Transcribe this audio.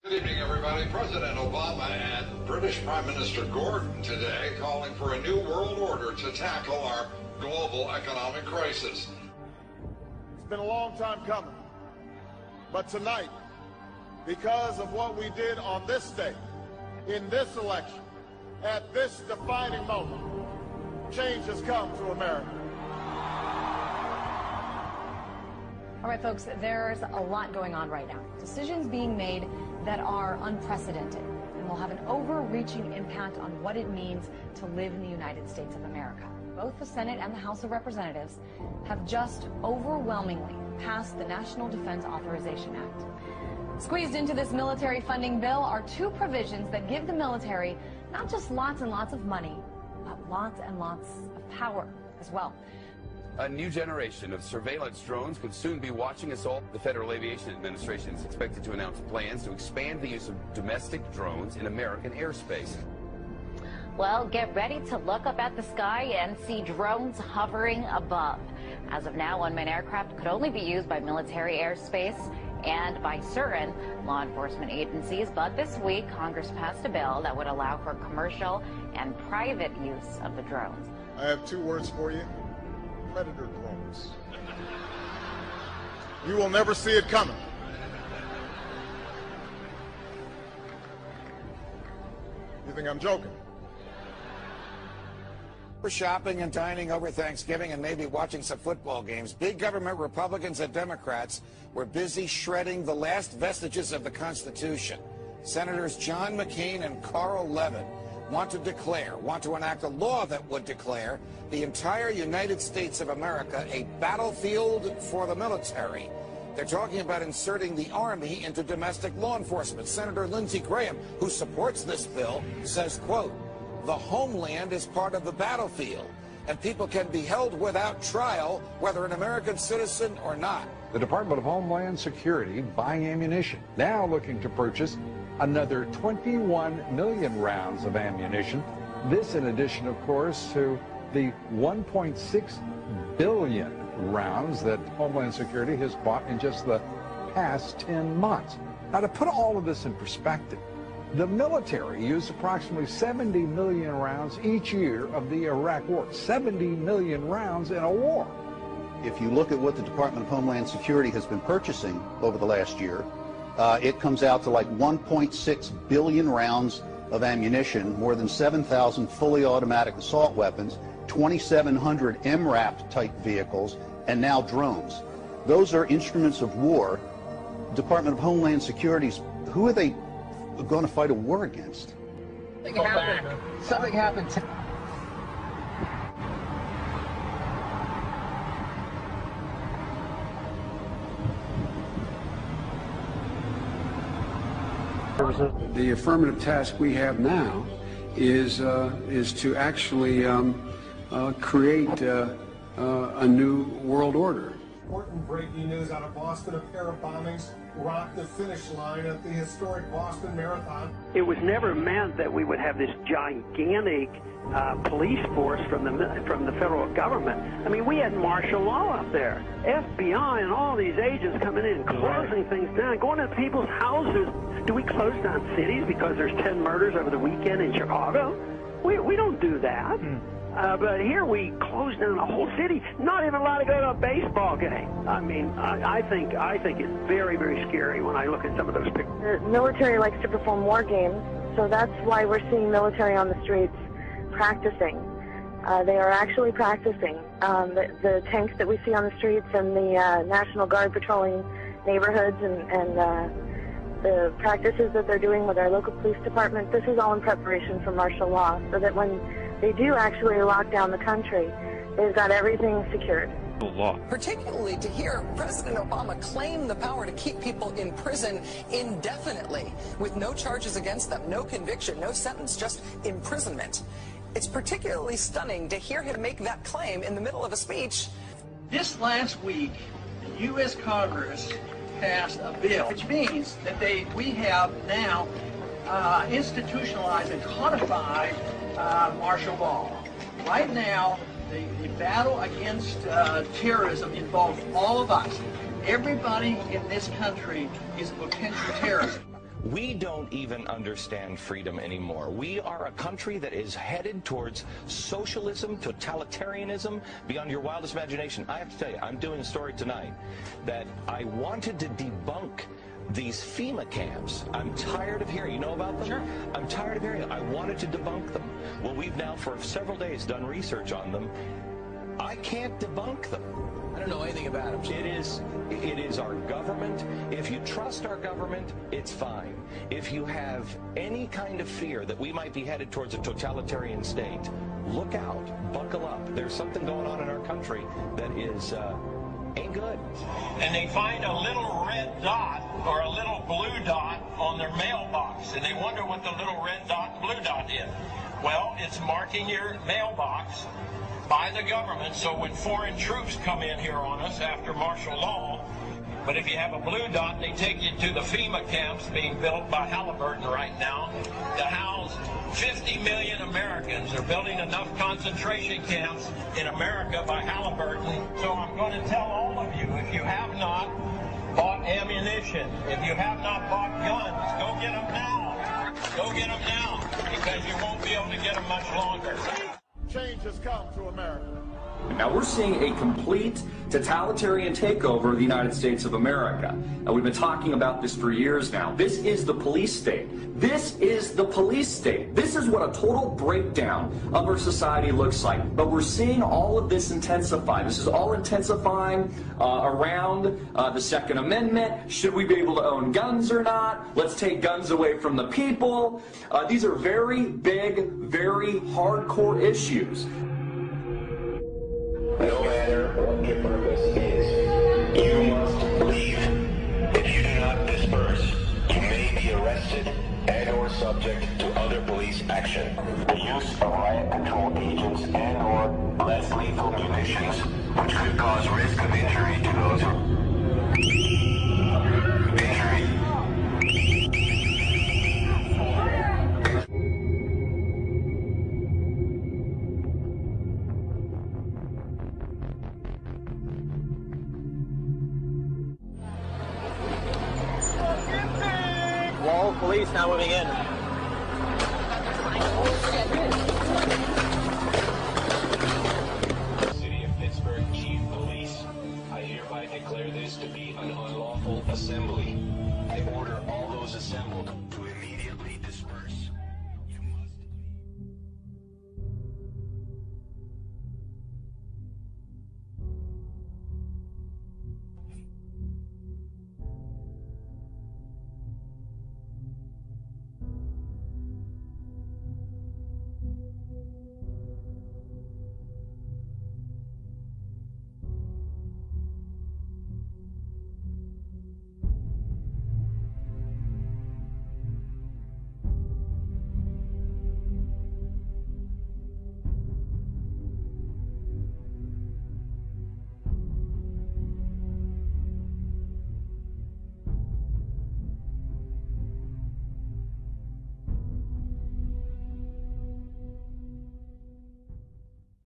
Good evening, everybody. President Obama and British Prime Minister Gordon today calling for a new world order to tackle our global economic crisis. It's been a long time coming, but tonight, because of what we did on this day, in this election, at this defining moment, change has come to America. All right, folks, there's a lot going on right now. Decisions being made that are unprecedented and will have an overreaching impact on what it means to live in the United States of America. Both the Senate and the House of Representatives have just overwhelmingly passed the National Defense Authorization Act. Squeezed into this military funding bill are two provisions that give the military not just lots and lots of money, but lots and lots of power as well. A new generation of surveillance drones could soon be watching us all. The Federal Aviation Administration is expected to announce plans to expand the use of domestic drones in American airspace. Well, get ready to look up at the sky and see drones hovering above. As of now, unmanned aircraft could only be used by military airspace and by certain law enforcement agencies. But this week, Congress passed a bill that would allow for commercial and private use of the drones. I have two words for you. Predator drones. You will never see it coming. You think I'm joking? We're shopping and dining over Thanksgiving and maybe watching some football games. Big government Republicans and Democrats were busy shredding the last vestiges of the Constitution. Senators John McCain and Carl Levin want to enact a law that would declare the entire United States of America a battlefield for the military. They're talking about inserting the Army into domestic law enforcement. Senator Lindsey Graham, who supports this bill, says, quote, "The homeland is part of the battlefield, and people can be held without trial, whether an American citizen or not." The Department of Homeland Security buying ammunition, now looking to purchase another 21 million rounds of ammunition. This in addition, of course, to the 1.6 billion rounds that Homeland Security has bought in just the past 10 months. Now, to put all of this in perspective, the military used approximately 70 million rounds each year of the Iraq War. 70 million rounds in a war. If you look at what the Department of Homeland Security has been purchasing over the last year, it comes out to like 1.6 billion rounds of ammunition, more than 7,000 fully automatic assault weapons, 2,700 MRAP type vehicles, and now drones. Those are instruments of war. Department of Homeland Security's, who are they going to fight a war against? Something happened. The affirmative task we have now is to actually create a new world order. Important breaking news out of Boston: a pair of bombings rocked the finish line at the historic Boston Marathon. It was never meant that we would have this gigantic police force from the federal government. I mean, we had martial law up there, FBI and all these agents coming in and closing things down, going to people's houses. Do we close down cities because there's 10 murders over the weekend in Chicago? We don't do that. But here we close down a whole city, not even allowed to go to a baseball game. I mean, I think it's very, very scary when I look at some of those pictures. The military likes to perform war games, so that's why we're seeing military on the streets practicing. They are actually practicing. The tanks that we see on the streets and the National Guard patrolling neighborhoods and the practices that they're doing with our local police department, this is all in preparation for martial law, so that when they do actually lock down the country, they've got everything secured. Law. Particularly to hear President Obama claim the power to keep people in prison indefinitely with no charges against them, no conviction, no sentence, just imprisonment. It's particularly stunning to hear him make that claim in the middle of a speech. This last week, the U.S. Congress passed a bill, which means that we have now institutionalized and codified martial law. Right now, the battle against terrorism involves all of us. Everybody in this country is a potential terrorist. We don't even understand freedom anymore. We are a country that is headed towards socialism, totalitarianism, beyond your wildest imagination. I have to tell you, I'm doing a story tonight that I wanted to debunk these Fema camps. I'm tired of hearing. You know about them? Sure. I'm tired of hearing them. I wanted to debunk them. Well, we've now for several days done research on them. I can't debunk them. I don't know anything about them. It is our government. If you trust our government, it's fine. If you have any kind of fear that we might be headed towards a totalitarian state, look out, buckle up. There's something going on in our country that is ain't good. And they find a little red dot or a little blue dot on their mailbox, and they wonder what the little red dot and blue dot is. Well, it's marking your mailbox by the government, so when foreign troops come in here on us after martial law, but if you have a blue dot, they take you to the Fema camps being built by Halliburton right now to house 50 million Americans. They're building enough concentration camps in America by Halliburton. So I'm going to tell all of you, if you have not bought ammunition, if you have not bought guns, go get them now. Go get them now, because you won't be able to get them much longer. Change has come to America. Now we're seeing a complete totalitarian takeover of the United States of America. We've been talking about this for years now. This is the police state. This is the police state. This is what a total breakdown of our society looks like. But we're seeing all of this intensify. This is all intensifying around the Second Amendment. Should we be able to own guns or not? Let's take guns away from the people. These are very big, very hardcore issues. No matter what your purpose is, you must leave. If you do not disperse, you may be arrested and or subject to other police action. The use of riot control agents and or less lethal munitions, which could cause risk of injury to those who... Wall of police now moving in. City of Pittsburgh Chief Police, I hereby declare this to be an unlawful assembly. I order all those assembled to